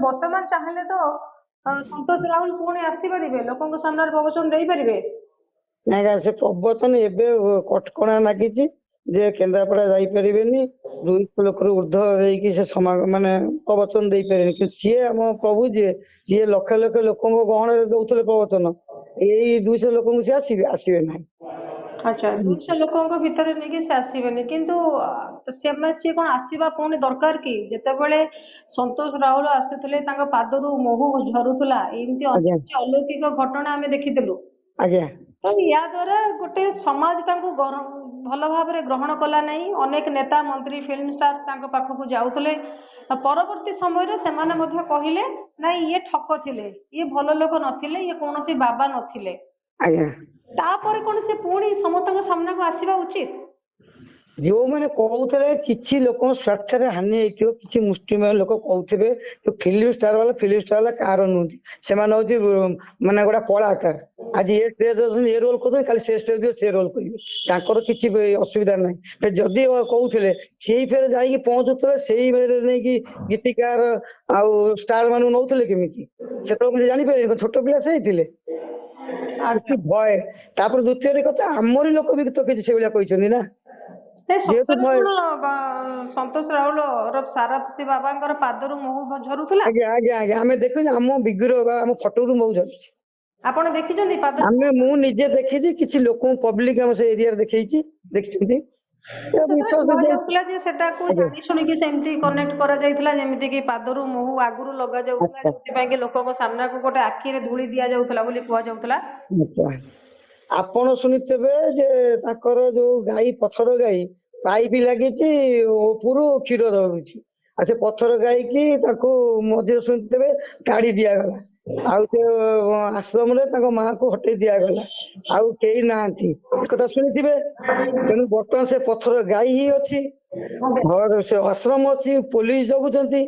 ବର୍ତ୍ତମାନ ଚାହିଁଲେ ତ ସନ୍ତୋଷ ରାଉତ ପୁଣି ଆସିପାରିବେ, ଲୋକଙ୍କ ସାମ୍ନାରେ ପ୍ରବଚନ ଦେଇପାରିବେ। ନାଇଁ ସେ ପ୍ରବଚନ ଏବେ କଟକଣା ଲାଗିଛି ଯେ କେନ୍ଦ୍ରାପଡ଼ା ଯାଇପାରିବେନି, 200 ଲୋକରୁ ଉର୍ଦ୍ଧ୍ୱ ହେଇକି ସେ ମାନେ ପ୍ରବଚନ ଦେଇପାରିବେନି। କିନ୍ତୁ ସିଏ ଆମ ପ୍ରଭୁ ଯିଏ ଲକ୍ଷ ଲକ୍ଷ ଲୋକଙ୍କ ଗହଣରେ ଦଉଥିଲେ ପ୍ରବଚନ, ଏଇ 200 ଲୋକଙ୍କୁ ସେ ଆସିବେ ନାହିଁ। ଆଚ୍ଛା, 200 ଲୋକଙ୍କ ଭିତରେ ନେଇକି ସେ ଆସିବେନି, କିନ୍ତୁ ସିଏ କଣ ଆସିବା ପୁଣି ଦରକାର କି? ଯେତେବେଳେ ସନ୍ତୋଷ ରାଉତ ଆସିଥିଲେ ତାଙ୍କ ପାଦରୁ ମହୁ ଝରୁଥିଲା, ଏମିତି ଅଲୌକିକ ଘଟଣା ଆମେ ଦେଖିଥିଲୁ। ଆଜ୍ଞା, ତ ୟା ଦ୍ୱାରା ଗୋଟେ ସମାଜ ତାଙ୍କୁ ଭଲ ଭାବରେ ଗ୍ରହଣ କଲା ନାହିଁ। ଅନେକ ନେତା ମନ୍ତ୍ରୀ ଫିଲ୍ମ ଷ୍ଟାର ତାଙ୍କ ପାଖକୁ ଯାଉଥିଲେ। ପରବର୍ତ୍ତୀ ସମୟରେ ସେମାନେ ମଧ୍ୟ କହିଲେ ନାଇଁ ଇଏ ଠକ ଥିଲେ, ଇଏ ଭଲ ଲୋକ ନଥିଲେ, ଇଏ କୌଣସି ବାବା ନଥିଲେ। ଆଜ୍ଞା, ତାପରେ କଣ ସେ ପୁଣି ସମସ୍ତଙ୍କ ସାମ୍ନାକୁ ଆସିବା ଉଚିତ? ଯୋଉମାନେ କହୁଥିଲେ କିଛି ଲୋକଙ୍କ ସ୍ୱାର୍ଥରେ ହାନି ହେଇଥିବ, କିଛି ମୁଷ୍ଟିମେୟ ଲୋକ କହୁଥିବେ ଫିଲ୍ମ ଷ୍ଟାର କାହାର ନୁହନ୍ତି, ସେମାନେ ହଉଛି ମାନେ ଗୋଟେ କଳାକାର। ଆଜି ଏ ଷ୍ଟେଜ ଏ ରୋଲ କରୁଥିବେ, କାଲି ସେ ଷ୍ଟେଜ ସେ ରୋଲ କରିବେ, ତାଙ୍କର କିଛି ଅସୁବିଧା ନାହିଁ। ଯଦି କହୁଥିଲେ ସେଇ ଫେରେ ଯାଇକି ପହଞ୍ଚୁଥିଲେ, ସେଇ ବେଳେ ନେଇକି ଗୀତିକାର ଆଉ ଷ୍ଟାର ମାନଙ୍କୁ ନଉଥିଲେ କେମିତି? ସେତେବେଳେ ଜାଣିପାରିବେ ଛୋଟ ପିଲା ସେ ହେଇଥିଲେ କିଛି ଭୟ। ତାପରେ ଦ୍ୱିତୀୟରେ କଥା, ଆମରି ଲୋକ ବି ତ କିଛି ସେଇଭଳିଆ କହିଛନ୍ତି ନା। ସନ୍ତୋଷ ରାଉତ ସାରଥୀ ବାବାଙ୍କର ପାଦରୁ ମହୁ ଝରୁଥିଲା। ଆଜ୍ଞା ଆଜ୍ଞା ଆଜ୍ଞା, ଆମେ ଦେଖୁଛୁ, ଆମ ବିଗ୍ରହ ଆମ ଫଟୋରୁ ମହୁ ଝରୁଛି। ଆପଣ ଦେଖିଛନ୍ତି? ମୁଁ ନିଜେ ଦେଖିଛି, କିଛି ଲୋକଙ୍କୁ ପବ୍ଲିକ ଆମ ସେ ଏରିଆରେ ଦେଖିଛନ୍ତି। ସେଟାକୁ ଜାଣି ଶୁଣିକି ସେମିତି କନେକ୍ଟ କରାଯାଇଥିଲା, ଯେମିତି କି ପାଦରୁ ମହୁ ଆଗରୁ ଲଗାଯାଉଥିଲା, ସେଥିପାଇଁ କି ଲୋକଙ୍କ ସାମ୍ନାକୁ ଗୋଟେ ଆଖିରେ ଧୂଳି ଦିଆଯାଉଥିଲା ବୋଲି କୁହାଯାଉଥିଲା। ଆପଣ ଶୁଣିଥିବେ ଯେ ତାଙ୍କର ଯୋଉ ଗାଈ, ପଥର ଗାଈ ପାଇପ୍ ଲାଗିଛି, ଉପରୁ କ୍ଷୀର ଧରୁଛି, ଆଉ ସେ ପଥର ଗାଈକି ତାଙ୍କୁ ମଝିରେ ଶୁଣିଥିବେ କାଢି ଦିଆଗଲା, ଆଉ ସେ ଆଶ୍ରମରେ ତାଙ୍କ ମାଆକୁ ହଟେଇ ଦିଆଗଲା, ଆଉ କେହି ନାହାନ୍ତି, ଏକଥା ଶୁଣିଥିବେ। ତେଣୁ ବର୍ତ୍ତମାନ ସେ ପଥର ଗାଈ ହିଁ ଅଛି, ସେ ଆଶ୍ରମ ଅଛି, ପୋଲିସ ଜଗୁଛନ୍ତି।